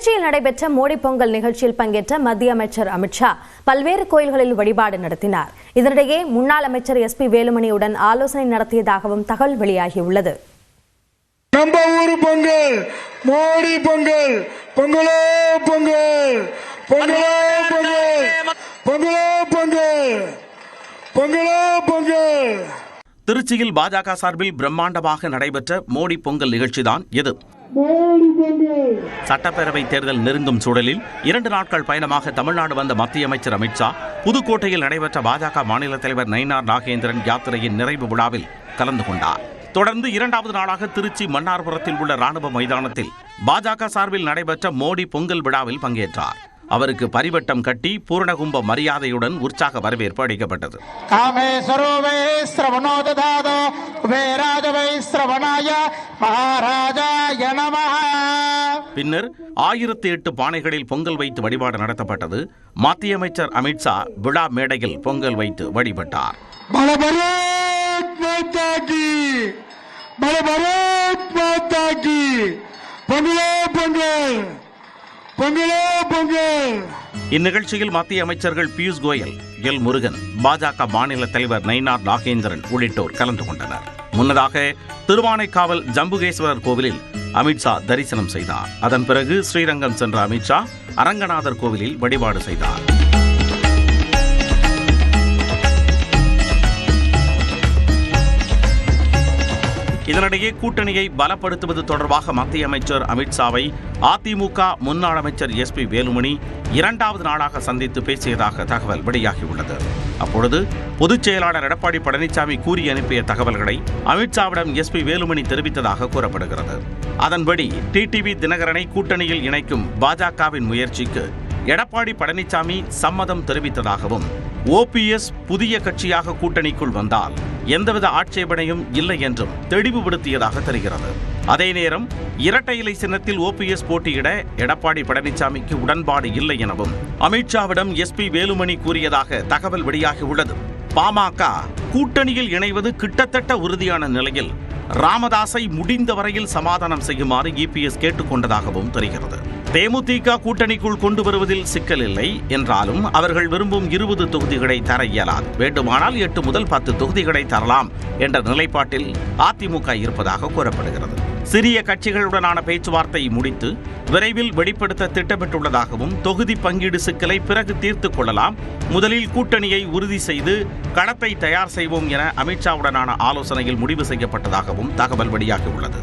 திருச்சியில் நடைபெற்ற மோடி பொங்கல் நிகழ்ச்சியில் பங்கேற்ற மத்திய அமைச்சர் அமித்ஷா பல்வேறு கோயில்களில் வழிபாடு நடத்தினார். இதனிடையே முன்னாள் அமைச்சர் SP வேலுமணியுடன் ஆலோசனை நடத்தியதாகவும் தகவல் வெளியாகியுள்ளது. நம்ம ஊர் பொங்கல், மோடி பொங்கல், பொங்கலோ பொங்கல், பொங்கலோ பொங்கல், பொங்கலோ பொங்கல், பொங்கலோ பொங்கல். திருச்சியில் பாஜக சார்பில் பிரம்மாண்டமாக நடைபெற்ற மோடி பொங்கல் நிகழ்ச்சிதான் இது. சட்டப்பேரவை தேர்தல் நெருங்கும் சூழலில் 2 நாட்கள் பயணமாக தமிழ்நாடு வந்த மத்திய அமைச்சர் அமித்ஷா புதுக்கோட்டையில் நடைபெற்ற பாஜக மாநில தலைவர் நயினார் நாகேந்திரன் யாத்திரையின் நிறைவு விழாவில் கலந்து கொண்டார். தொடர்ந்து 2வது நாளாக திருச்சி மன்னார்புரத்தில் உள்ள ராணுவ மைதானத்தில் பாஜக சார்பில் நடைபெற்ற மோடி பொங்கல் விழாவில் பங்கேற்றார். அவருக்கு பரிவட்டம் கட்டி பூரணகும்ப மரியாதையுடன் உற்சாக வரவேற்பு அளிக்கப்பட்டது. பின்னர் 1008 பானைகளில் பொங்கல் வைத்து வழிபாடு நடத்தப்பட்டது. மத்திய அமைச்சர் அமித்ஷா விழா மேடையில் பொங்கல் வைத்து வழிபட்டார். இந்நிகழ்ச்சியில் மத்திய அமைச்சர்கள் பியூஷ் கோயல், எல் முருகன், பாஜக மாநில தலைவர் நயினார் நாகேந்திரன் உள்ளிட்டோர் கலந்து கொண்டனர். முன்னதாக திருவானைக்காவல் ஜம்புகேஸ்வரர் கோவிலில் அமித்ஷா தரிசனம் செய்தார். அதன் பிறகு ஸ்ரீரங்கம் சென்ற அமித்ஷா அரங்கநாதர் கோவிலில் வழிபாடு செய்தார். இதனிடையே கூட்டணியை பலப்படுத்துவது தொடர்பாக மத்திய அமைச்சர் அமித்ஷாவை அதிமுக முன்னாள் அமைச்சர் SP வேலுமணி 2வது நாளாக சந்தித்து பேசியதாக தகவல் வெளியாகியுள்ளது. அப்பொழுது பொதுச் செயலாளர் எடப்பாடி பழனிசாமி கூறி அனுப்பிய தகவல்களை அமித்ஷாவிடம் SP வேலுமணி தெரிவித்ததாக கூறப்படுகிறது. அதன்படி TTV தினகரனை கூட்டணியில் இணைக்கும் பாஜகவின் முயற்சிக்கு எடப்பாடி பழனிசாமி சம்மதம் தெரிவித்ததாகவும், OPS புதிய கட்சியாக கூட்டணிக்குள் வந்தால் எந்தவித ஆட்சேபனையும் இல்லை என்றும் தெளிவுபடுத்தியதாக தெரிகிறது. அதே நேரம் இரட்டை இலை சின்னத்தில் OPS போட்டியிட எடப்பாடி பழனிசாமிக்கு உடன்பாடு இல்லை எனவும் அமித்ஷாவிடம் SP வேலுமணி கூறியதாக தகவல் வெளியாகியுள்ளது. பாமக கூட்டணியில் இணைவது கிட்டத்தட்ட உறுதியான நிலையில் ராமதாஸை முடிந்த வரையில் சமாதானம் செய்யுமாறு EPS கேட்டுக்கொண்டதாகவும் தெரிகிறது. தேமுதிக கூட்டணிக்குள் கொண்டு வருவதில் சிக்கல் இல்லை என்றாலும் அவர்கள் விரும்பும் 20 தொகுதிகளை தர இயலாது. வேண்டுமானால் 8 முதல் 10 தொகுதிகளை தரலாம் என்ற நிலைப்பாட்டில் அதிமுக இருப்பதாக கூறப்படுகிறது. சிறிய கட்சிகளுடனான பேச்சுவார்த்தை முடித்து விரைவில் வெளிப்படுத்த திட்டமிட்டுள்ளதாகவும், தொகுதி பங்கீடு சிக்கலை பிறகு தீர்த்துக் கொள்ளலாம், முதலில் கூட்டணியை உறுதி செய்து களத்தை தயார் செய்வோம் என அமித்ஷாவுடனான ஆலோசனையில் முடிவு செய்யப்பட்டதாகவும் தகவல் வெளியாகியுள்ளது.